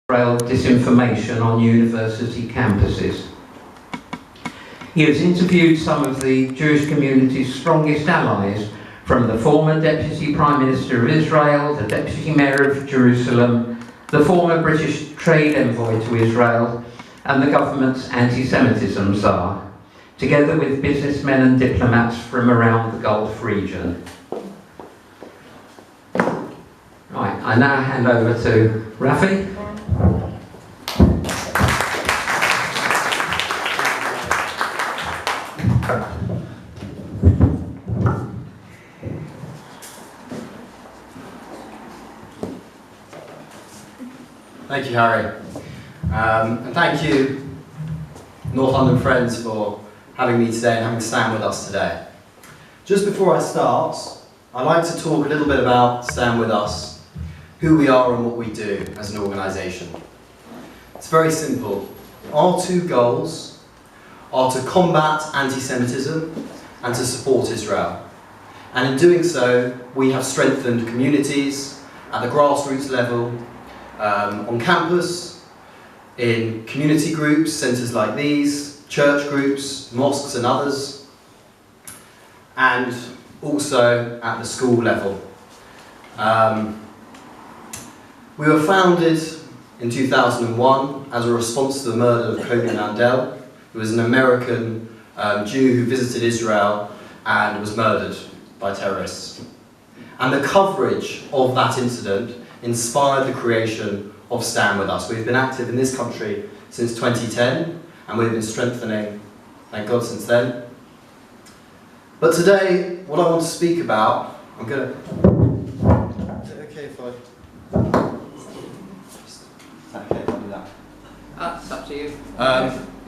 disinformation on university campuses. He has interviewed some of the Jewish community's strongest allies, from the former Deputy Prime Minister of Israel, the Deputy Mayor of Jerusalem, the former British Trade Envoy to Israel, and the government's anti-Semitism czar, together with businessmen and diplomats from around the Gulf region. Right, I now hand over to Raffy. Thank you, Harry. And thank you, North London friends, for having me today and having Stand With Us today. Just before I start, I'd like to talk a little bit about Stand With Us, who we are and what we do as an organisation. It's very simple. Our two goals are to combat anti-Semitism and to support Israel. And in doing so, we have strengthened communities at the grassroots level, on campus, in community groups, centres like these, church groups, mosques and others, and also at the school level. We were founded in 2001 as a response to the murder of Kobi Mandel, who was an American Jew who visited Israel and was murdered by terrorists. And the coverage of that incident inspired the creation of Stand With Us. We've been active in this country since 2010, and we've been strengthening, thank God, since then. But today, what I want to speak about, I'm going to... Is it okay if I... Is that okay if I do that? It's up to you.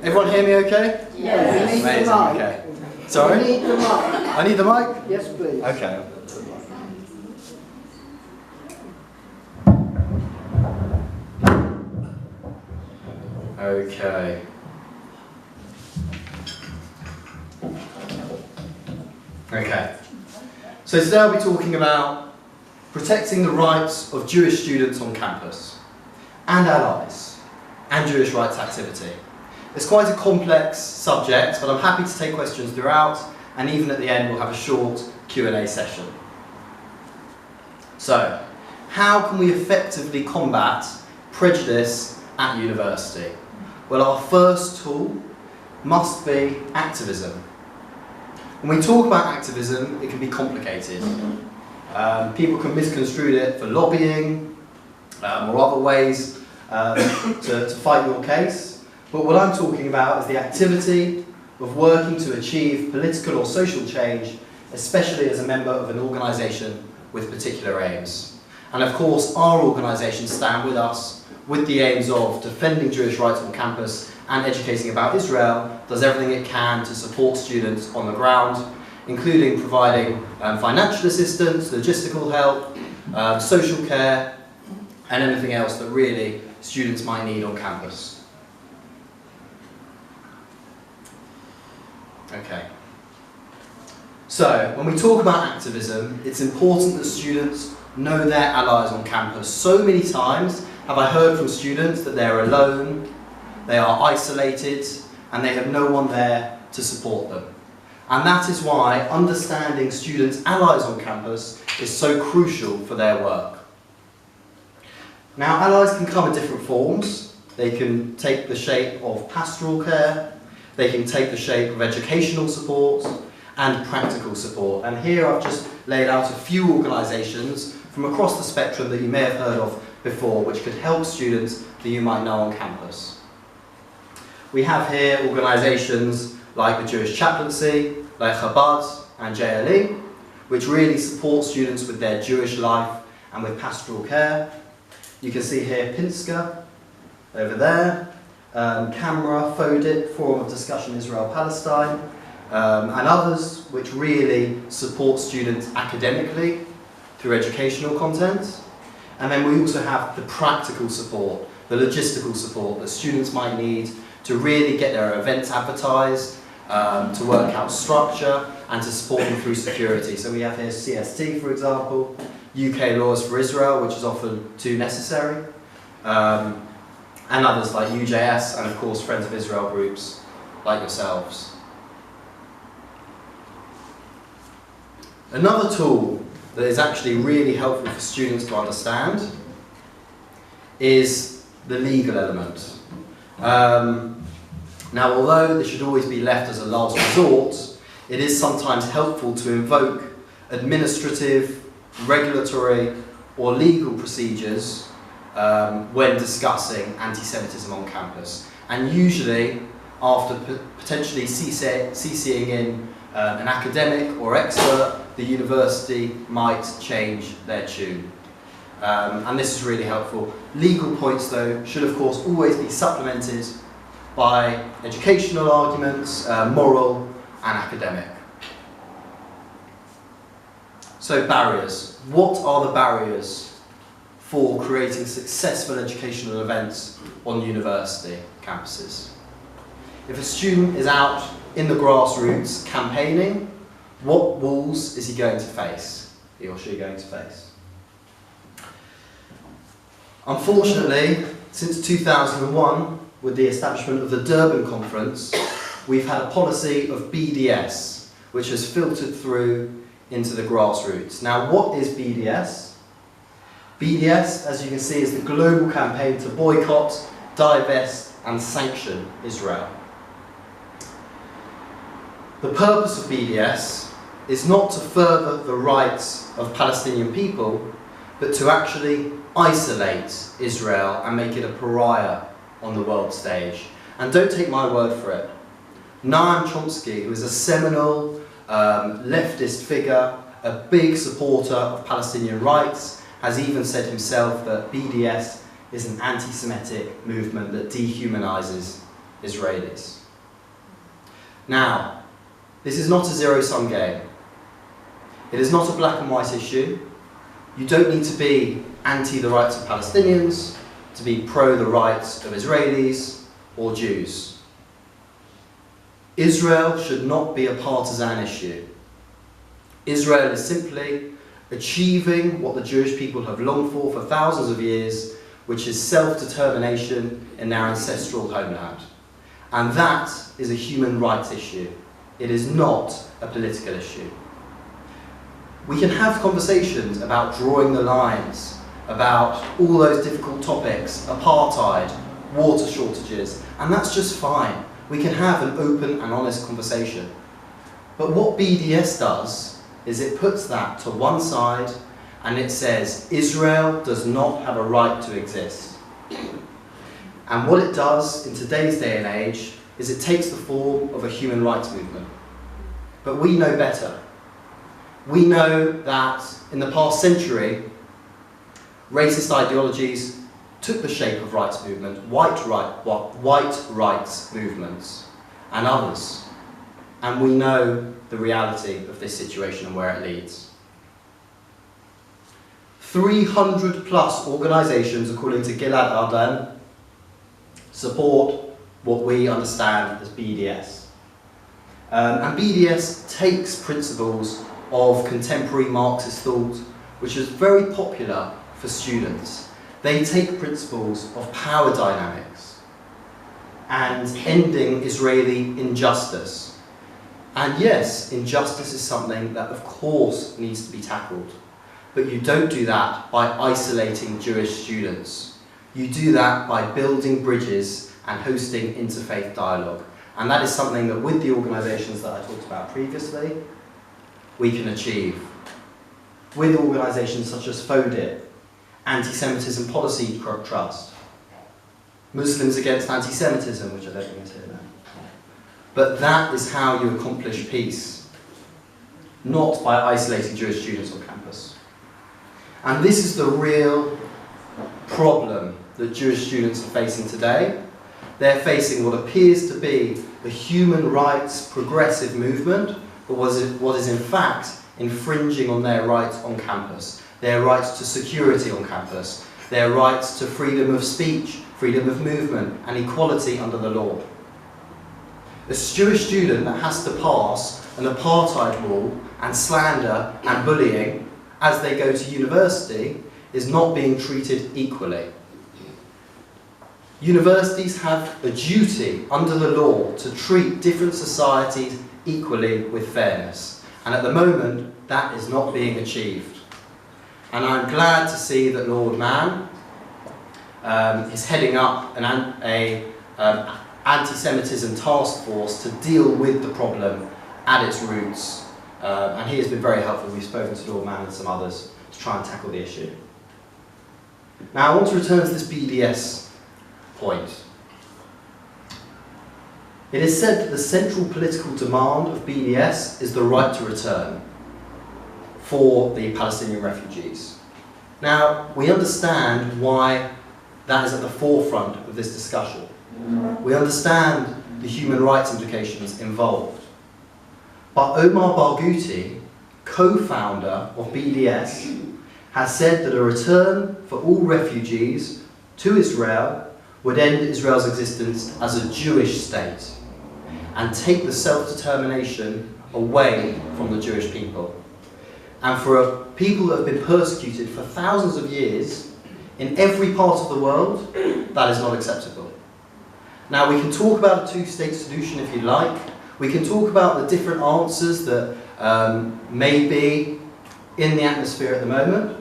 Everyone hear me okay? Yes. Amazing, okay. Sorry? You need the mic. I need the mic? Yes, please. Okay. Okay. Okay. So today I'll be talking about protecting the rights of Jewish students on campus, and allies, and Jewish rights activity. It's quite a complex subject, but I'm happy to take questions throughout, and even at the end we'll have a short Q&A session. So, how can we effectively combat prejudice at university? Well, our first tool must be activism. When we talk about activism, it can be complicated. People can misconstrue it for lobbying or other ways to fight your case. But what I'm talking about is the activity of working to achieve political or social change, especially as a member of an organisation with particular aims. And of course, our organisation Stand With Us, with the aims of defending Jewish rights on campus and educating about Israel, does everything it can to support students on the ground, including providing financial assistance, logistical help, social care, and anything else that really students might need on campus. Okay. So, when we talk about activism, it's important that students know their allies on campus. So many times have I heard from students that they're alone, they are isolated, and they have no one there to support them. And that is why understanding students' allies on campus is so crucial for their work. Now, allies can come in different forms. They can take the shape of pastoral care, they can take the shape of educational support, and practical support. And here I've just laid out a few organisations from across the spectrum that you may have heard of before, which could help students that you might know on campus. We have here organisations like the Jewish Chaplaincy, like Chabad and JLE, which really support students with their Jewish life and with pastoral care. You can see here Pinska, over there, CAMRA, FODIP, Forum of Discussion Israel-Palestine, and others which really support students academically through educational content. And then we also have the practical support, the logistical support that students might need to really get their events advertised, to work out structure, and to support them through security. So we have here CST, for example, UK Laws for Israel, which is often too necessary, and others like UJS, and of course Friends of Israel groups like yourselves. Another tool that is actually really helpful for students to understand is the legal element. Now, although this should always be left as a last resort, it is sometimes helpful to invoke administrative, regulatory, or legal procedures when discussing anti-Semitism on campus. And usually, after potentially CCing in an academic or expert, the university might change their tune. And this is really helpful. Legal points, though, should of course always be supplemented by educational arguments, moral and academic. So barriers. What are the barriers for creating successful educational events on university campuses? If a student is out in the grassroots campaigning, what walls is he going to face? He or she going to face? Unfortunately, since 2001, with the establishment of the Durban Conference, we've had a policy of BDS, which has filtered through into the grassroots. Now, what is BDS? BDS, as you can see, is the global campaign to boycott, divest, and sanction Israel. The purpose of BDS is not to further the rights of Palestinian people, but to actually isolate Israel and make it a pariah on the world stage. And don't take my word for it. Noam Chomsky, who is a seminal leftist figure, a big supporter of Palestinian rights, has even said himself that BDS is an anti-Semitic movement that dehumanizes Israelis. Now, this is not a zero-sum game. It is not a black and white issue. You don't need to be anti the rights of Palestinians to be pro the rights of Israelis or Jews. Israel should not be a partisan issue. Israel is simply achieving what the Jewish people have longed for thousands of years, which is self-determination in their ancestral homeland. And that is a human rights issue. It is not a political issue. We can have conversations about drawing the lines, about all those difficult topics, apartheid, water shortages, and that's just fine. We can have an open and honest conversation. But what BDS does is it puts that to one side and it says Israel does not have a right to exist. And what it does in today's day and age is it takes the form of a human rights movement. But we know better. We know that in the past century, racist ideologies took the shape of rights movement, white rights movements, and others. And we know the reality of this situation and where it leads. 300 plus organisations, according to Gilad Ardan, support what we understand as BDS. And BDS takes principles of contemporary Marxist thought, which is very popular for students. They take principles of power dynamics and ending Israeli injustice. And yes, injustice is something that of course needs to be tackled. But you don't do that by isolating Jewish students. You do that by building bridges and hosting interfaith dialogue. And that is something that with the organisations that I talked about previously, we can achieve. With organisations such as FODIT, Anti-Semitism Policy Trust, Muslims Against Anti-Semitism, which I don't think is here now. But that is how you accomplish peace, not by isolating Jewish students on campus. And this is the real problem that Jewish students are facing today. They're facing what appears to be the human rights progressive movement, but what is in fact infringing on their rights on campus, their rights to security on campus, their rights to freedom of speech, freedom of movement, and equality under the law. A Jewish student that has to pass an apartheid wall and slander and bullying as they go to university is not being treated equally. Universities have a duty under the law to treat different societies equally with fairness. And at the moment, that is not being achieved. And I'm glad to see that Lord Mann is heading up an anti-Semitism task force to deal with the problem at its roots. And he has been very helpful. We've spoken to Lord Mann and some others to try and tackle the issue. Now I want to return to this BDS point. It is said that the central political demand of BDS is the right to return for the Palestinian refugees. Now, we understand why that is at the forefront of this discussion. We understand the human rights implications involved. But Omar Barghouti, co-founder of BDS, has said that a return for all refugees to Israel would end Israel's existence as a Jewish state and take the self-determination away from the Jewish people. And for a people that have been persecuted for thousands of years in every part of the world, that is not acceptable. Now we can talk about a two-state solution if you like. We can talk about the different answers that may be in the atmosphere at the moment,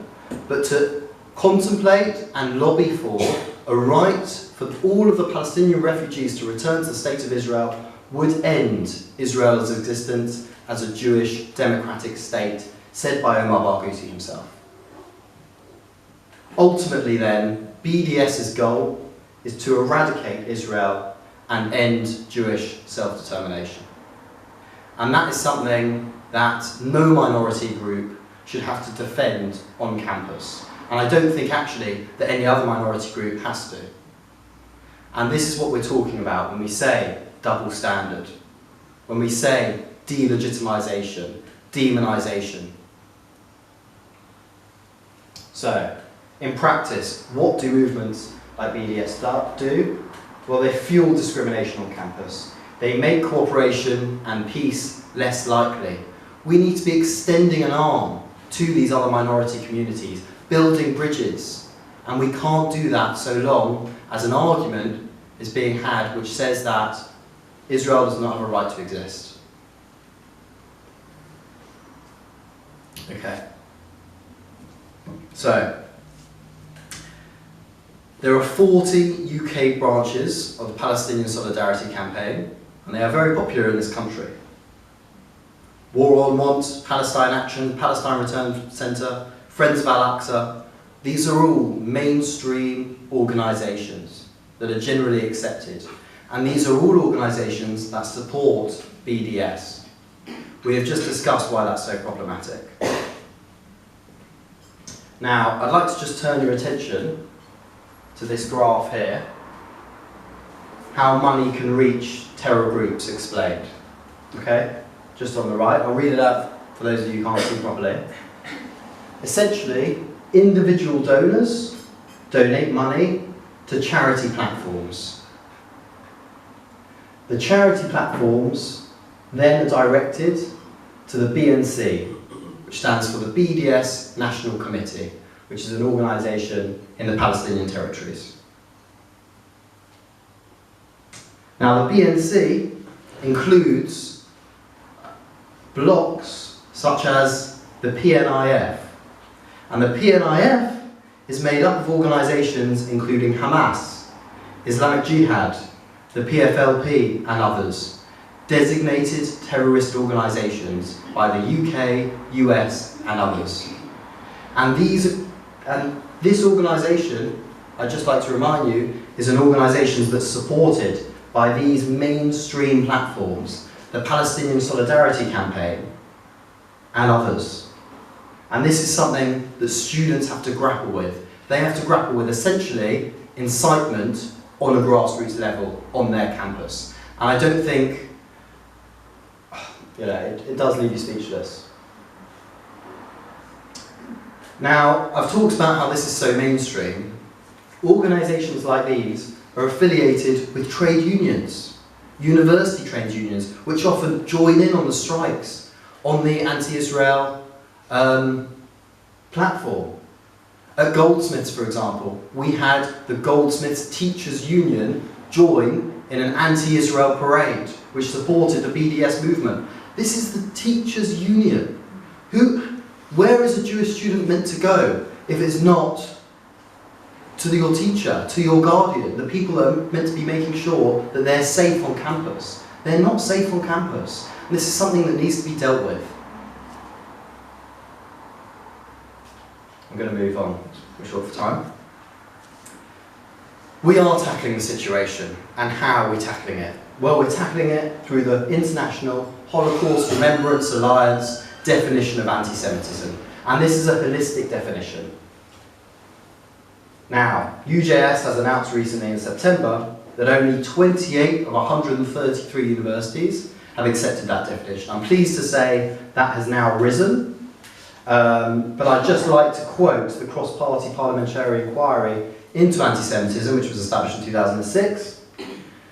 but to contemplate and lobby for a right for all of the Palestinian refugees to return to the state of Israel would end Israel's existence as a Jewish democratic state, said by Omar Barghouti himself. Ultimately then, BDS's goal is to eradicate Israel and end Jewish self-determination. And that is something that no minority group should have to defend on campus. And I don't think actually that any other minority group has to. And this is what we're talking about when we say double standard, when we say delegitimization, demonization. So, in practice, what do movements like BDS do? Well, they fuel discrimination on campus. They make cooperation and peace less likely. We need to be extending an arm to these other minority communities, building bridges. And we can't do that so long as an argument is being had which says that Israel does not have a right to exist. Okay. So, there are 40 UK branches of the Palestinian Solidarity Campaign, and they are very popular in this country. War on Want, Palestine Action, Palestine Return Centre, Friends of Al-Aqsa, these are all mainstream organisations that are generally accepted. And these are all organisations that support BDS. We have just discussed why that's so problematic. Now, I'd like to just turn your attention to this graph here. How money can reach terror groups explained. Okay? Just on the right. I'll read it out for those of you who can't see properly. Essentially, individual donors donate money to charity platforms. The charity platforms then are directed to the BNC, which stands for the BDS National Committee, which is an organisation in the Palestinian territories. Now the BNC includes blocks such as the PNIF, and the PNIF is made up of organisations including Hamas, Islamic Jihad, the PFLP and others, designated terrorist organisations by the UK, US and others. And this organisation, I'd just like to remind you, is an organisation that's supported by these mainstream platforms, the Palestinian Solidarity Campaign and others. And this is something that students have to grapple with. They have to grapple with essentially incitement on a grassroots level on their campus. And I don't think, it does leave you speechless. Now, I've talked about how this is so mainstream. Organisations like these are affiliated with trade unions, university trade unions, which often join in on the strikes on the anti-Israel platform. At Goldsmiths, for example, we had the Goldsmiths Teachers Union join in an anti-Israel parade, which supported the BDS movement. This is the Teachers Union. Where is a Jewish student meant to go if it's not to your teacher, to your guardian, the people that are meant to be making sure that they're safe on campus? They're not safe on campus. And this is something that needs to be dealt with. I'm going to move on. We're short for time. We are tackling the situation, and how are we tackling it? Well, we're tackling it through the International Holocaust Remembrance Alliance definition of anti-Semitism. And this is a holistic definition. Now, UJS has announced recently in September that only 28 of 133 universities have accepted that definition. I'm pleased to say that has now risen. But I'd just like to quote the cross-party parliamentary inquiry into anti-Semitism, which was established in 2006,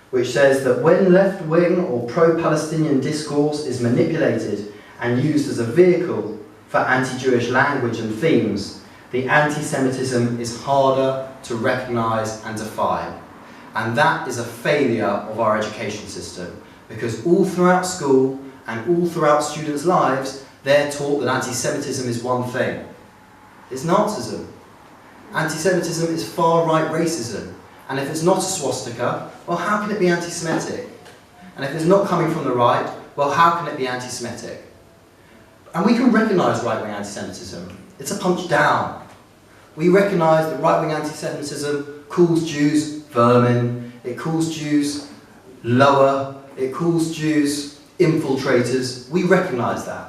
which says that when left-wing or pro-Palestinian discourse is manipulated and used as a vehicle for anti-Jewish language and themes, the anti-Semitism is harder to recognise and define. And that is a failure of our education system, because all throughout school and all throughout students' lives, they're taught that anti-Semitism is one thing. It's Nazism. Anti-Semitism is far-right racism. And if it's not a swastika, well, how can it be anti-Semitic? And if it's not coming from the right, well, how can it be anti-Semitic? And we can recognise right-wing anti-Semitism. It's a punch down. We recognise that right-wing anti-Semitism calls Jews vermin, it calls Jews lower, it calls Jews infiltrators. We recognise that.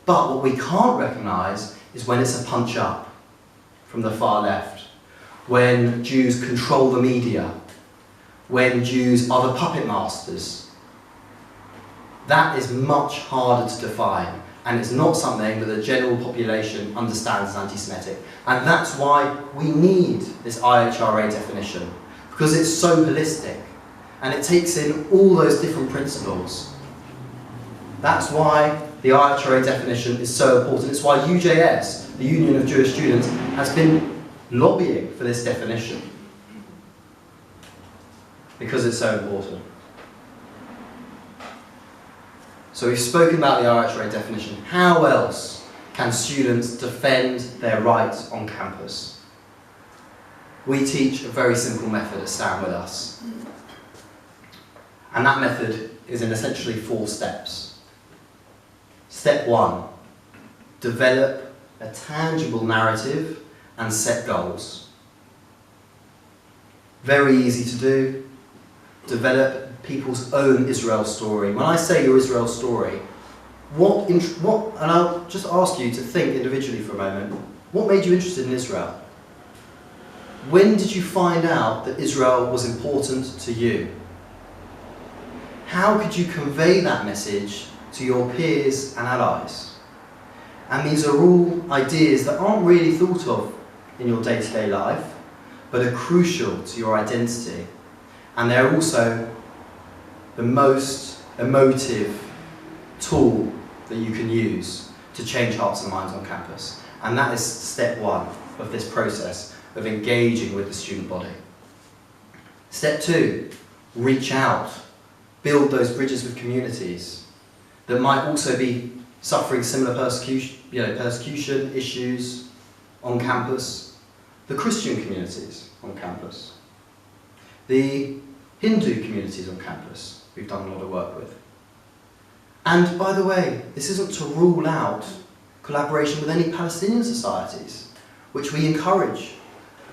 But what we can't recognise is when it's a punch up from the far left, when Jews control the media, when Jews are the puppet masters. That is much harder to define, and it's not something that the general population understands as anti-Semitic. And that's why we need this IHRA definition, because it's so holistic, and it takes in all those different principles. That's why the IHRA definition is so important. It's why UJS, the Union of Jewish Students, has been lobbying for this definition, because it's so important. So we've spoken about the IHRA definition. How else can students defend their rights on campus? We teach a very simple method at Stand With Us. And that method is in essentially 4 steps. Step 1, develop a tangible narrative and set goals. Very easy to do. Develop people's own Israel story. When I say your Israel story, and I'll just ask you to think individually for a moment, what made you interested in Israel? When did you find out that Israel was important to you? How could you convey that message to your peers and allies? And these are all ideas that aren't really thought of in your day-to-day life, but are crucial to your identity. And they're also the most emotive tool that you can use to change hearts and minds on campus. And that is step 1 of this process of engaging with the student body. Step 2, reach out. Build those bridges with communities that might also be suffering similar persecution issues on campus. The Christian communities on campus. The Hindu communities on campus, we've done a lot of work with. And by the way, this isn't to rule out collaboration with any Palestinian societies, which we encourage.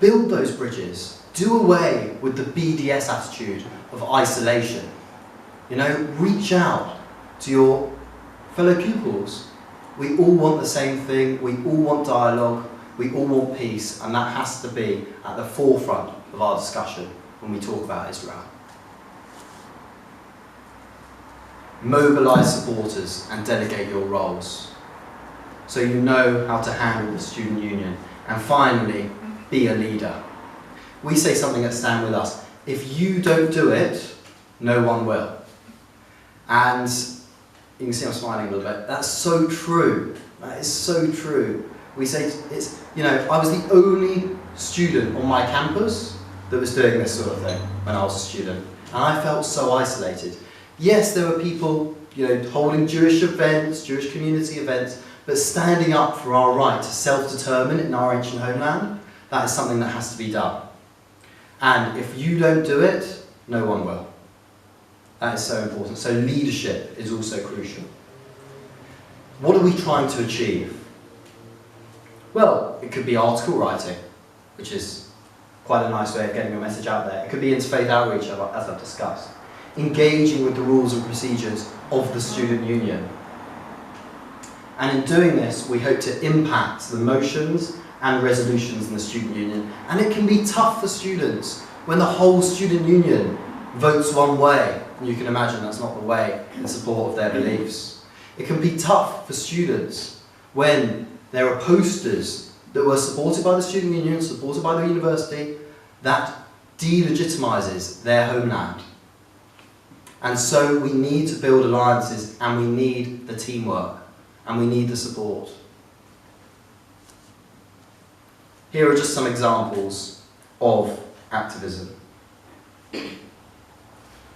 Build those bridges. Do away with the BDS attitude of isolation. Reach out to your fellow pupils. We all want the same thing, we all want dialogue, we all want peace, and that has to be at the forefront of our discussion when we talk about Israel. Mobilise supporters and delegate your roles, so you know how to handle the student union. And finally, be a leader. We say something at Stand With Us: if you don't do it, no one will. And you can see I'm smiling a little bit. That's so true. That is so true. We say it's, you know, I was the only student on my campus that was doing this sort of thing when I was a student. And I felt so isolated. Yes, there were people, you know, holding Jewish events, Jewish community events, but standing up for our right to self-determine in our ancient homeland, that is something that has to be done. And if you don't do it, no one will. That is so important. So leadership is also crucial. What are we trying to achieve? Well, it could be article writing, which is quite a nice way of getting your message out there. It could be interfaith outreach, as I've discussed. Engaging with the rules and procedures of the student union. And in doing this, we hope to impact the motions and resolutions in the student union. And it can be tough for students when the whole student union votes one way. And you can imagine that's not the way in support of their beliefs. It can be tough for students when there are posters that were supported by the student union, supported by the university, that delegitimises their homeland. And so we need to build alliances, and we need the teamwork, and we need the support. Here are just some examples of activism.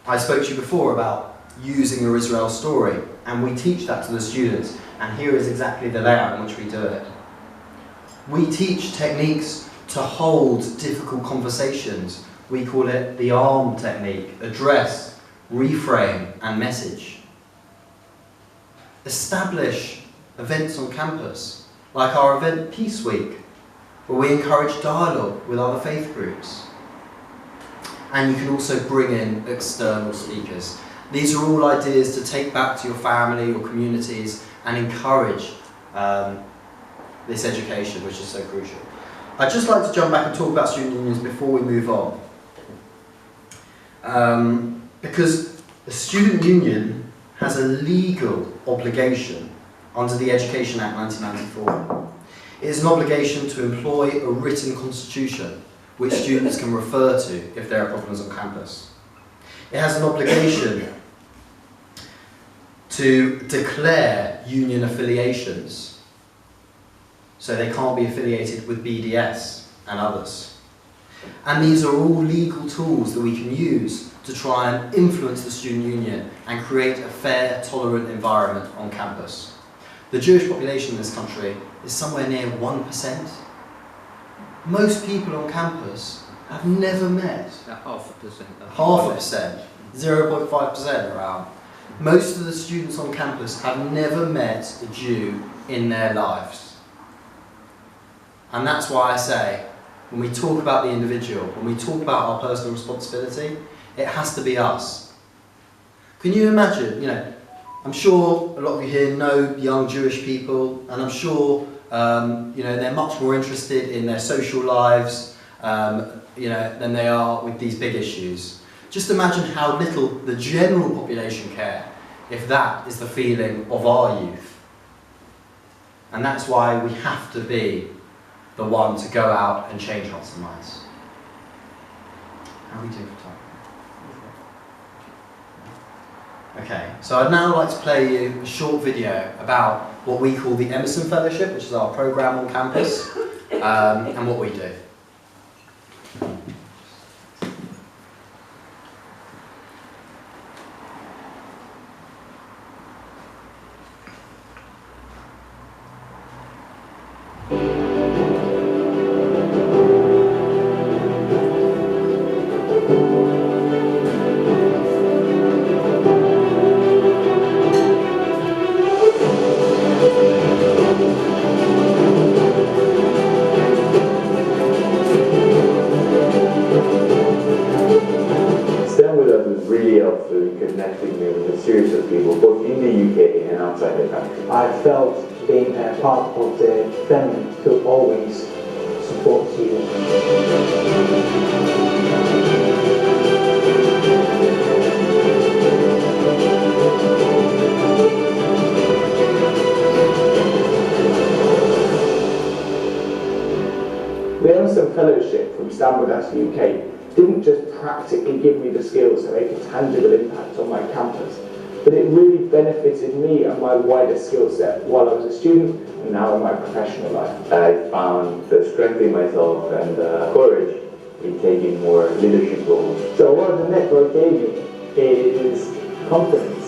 I spoke to you before about using your Israel story, and we teach that to the students, and here is exactly the layout in which we do it. We teach techniques to hold difficult conversations. We call it the ARM technique: address, reframe, and message. Establish events on campus, like our event Peace Week, where we encourage dialogue with other faith groups. And you can also bring in external speakers. These are all ideas to take back to your family or communities and encourage this education, which is so crucial. I'd just like to jump back and talk about student unions before we move on. Because the student union has a legal obligation under the Education Act 1994. It is an obligation to employ a written constitution which students can refer to if there are problems on campus. It has an obligation to declare union affiliations, so they can't be affiliated with BDS and others. And these are all legal tools that we can use to try and influence the student union and create a fair, tolerant environment on campus. The Jewish population in this country is somewhere near 1%. Most people on campus have never met. Half a percent. Half a percent. 0.5% around. Most of the students on campus have never met a Jew in their lives. And that's why I say, when we talk about the individual, when we talk about our personal responsibility, it has to be us. Can you imagine, you know, I'm sure a lot of you here know young Jewish people, and I'm sure you know, they're much more interested in their social lives, you know, than they are with these big issues. Just imagine how little the general population care if that is the feeling of our youth. And that's why we have to be the one to go out and change hearts and minds. How are we doing for time? Okay, so I'd now like to play you a short video about what we call the Emerson Fellowship, which is our program on campus, and what we do. I felt being a part of the family to always support you. The Emerson Fellowship from Stanford UK didn't just practically give me the skills to make a tangible impact on my campus, but it really benefited me and my wider skill set while I was a student and now in my professional life. I found the strength in myself and courage in taking more leadership roles. So what the network gave me is confidence.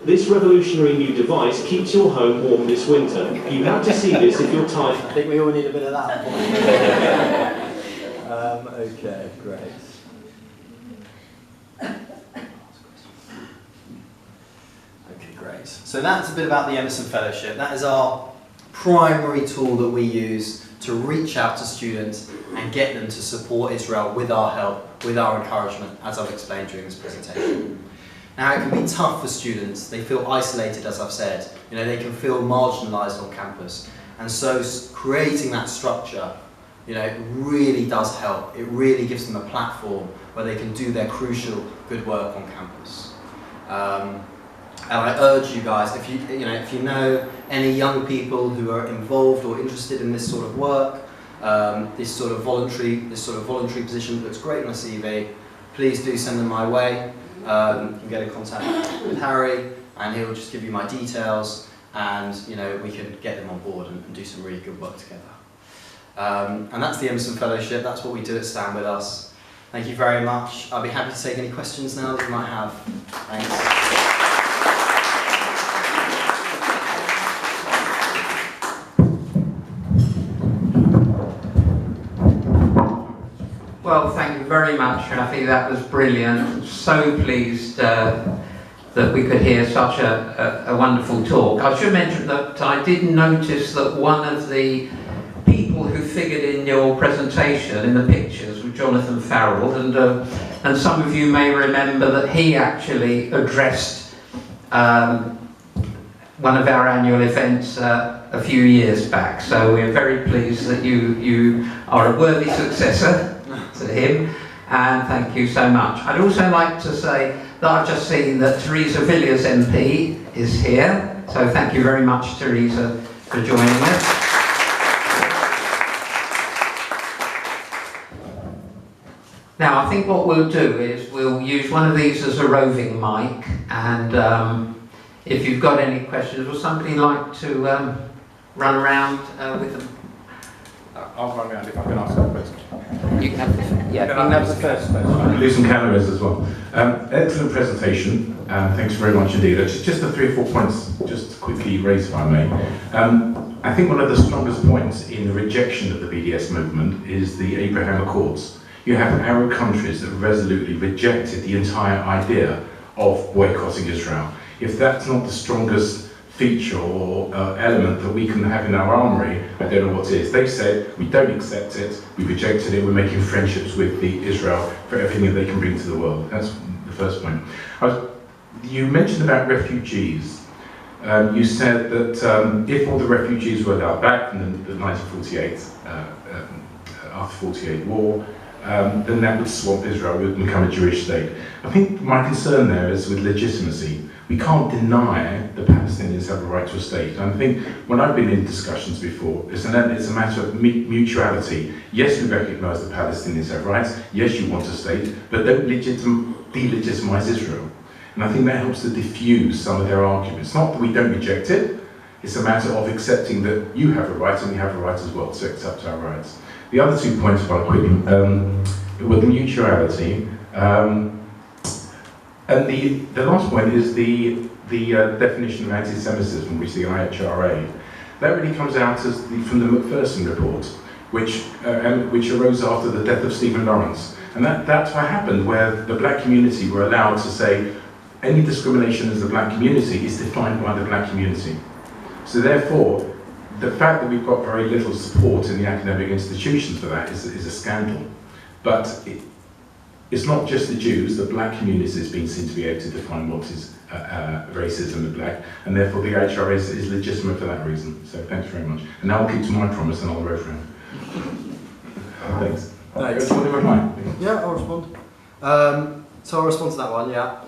This revolutionary new device keeps your home warm this winter. You have to see this if you're tired. I think we all need a bit of that. Okay, great. Okay, great. So that's a bit about the Emerson Fellowship. That is our primary tool that we use to reach out to students and get them to support Israel with our help, with our encouragement, as I've explained during this presentation. Now, it can be tough for students. They feel isolated, as I've said. You know, they can feel marginalised on campus. And so creating that structure, you know, it really does help. It really gives them a platform where they can do their crucial good work on campus. And I urge you guys, if you know any young people who are involved or interested in this sort of work, this sort of voluntary position that looks great on a CV, please do send them my way. You can get in contact with Harry, and he'll just give you my details, and you know, we can get them on board and do some really good work together. And that's the Emerson Fellowship. That's what we do at Stand With Us. Thank you very much. I'll be happy to take any questions now that you might have. Thanks. Well, thank you very much, Raffy. That was brilliant. So pleased that we could hear such a wonderful talk. I should mention that I did notice that one of the people who figured in your presentation, in the pictures, was Jonathan Farrell, and some of you may remember that he actually addressed one of our annual events a few years back. So we're very pleased that you are a worthy successor to him, and thank you so much. I'd also like to say that I've just seen that Teresa Villiers MP is here, so thank you very much, Teresa, for joining us. Now, I think what we'll do is we'll use one of these as a roving mic, and if you've got any questions, would somebody like to run around with them? I'll run around if I can ask a question. You can have the first question. Listen, cameras as well. Excellent presentation. Thanks very much indeed. Just the 3 or 4 points, just quickly raise if I may. I think one of the strongest points in the rejection of the BDS movement is the Abraham Accords. You have Arab countries that resolutely rejected the entire idea of boycotting Israel. If that's not the strongest feature or element that we can have in our armoury, I don't know what is. They said, we don't accept it, we rejected it, we're making friendships with Israel for everything that they can bring to the world. That's the first point. You mentioned about refugees. You said that if all the refugees were allowed back in the 1948, after 48 war, then that would swamp Israel, it would become a Jewish state. I think my concern there is with legitimacy. We can't deny the Palestinians have a right to a state. And I think when I've been in discussions before, it's a matter of mutuality. Yes, we recognise the Palestinians have rights. Yes, you want a state, but don't delegitimise Israel. And I think that helps to diffuse some of their arguments. Not that we don't reject it, it's a matter of accepting that you have a right and we have a right as well to accept our rights. The other 2 points, quite quickly, were the mutuality. And the last point is the definition of antisemitism, which the IHRA. That really comes out as from the Macpherson report, which arose after the death of Stephen Lawrence. And that's what happened, where the black community were allowed to say any discrimination as the black community is defined by the black community. So therefore, the fact that we've got very little support in the academic institutions for that is a scandal. But it's not just the Jews, the black community is being seen to be able to define what is racism and black, and therefore the HR is legitimate for that reason. So thanks very much. And now I'll keep to my promise and I'll road round. Thanks. Thanks. Do you want to reply? Yeah, I'll respond. So I'll respond to that one, yeah.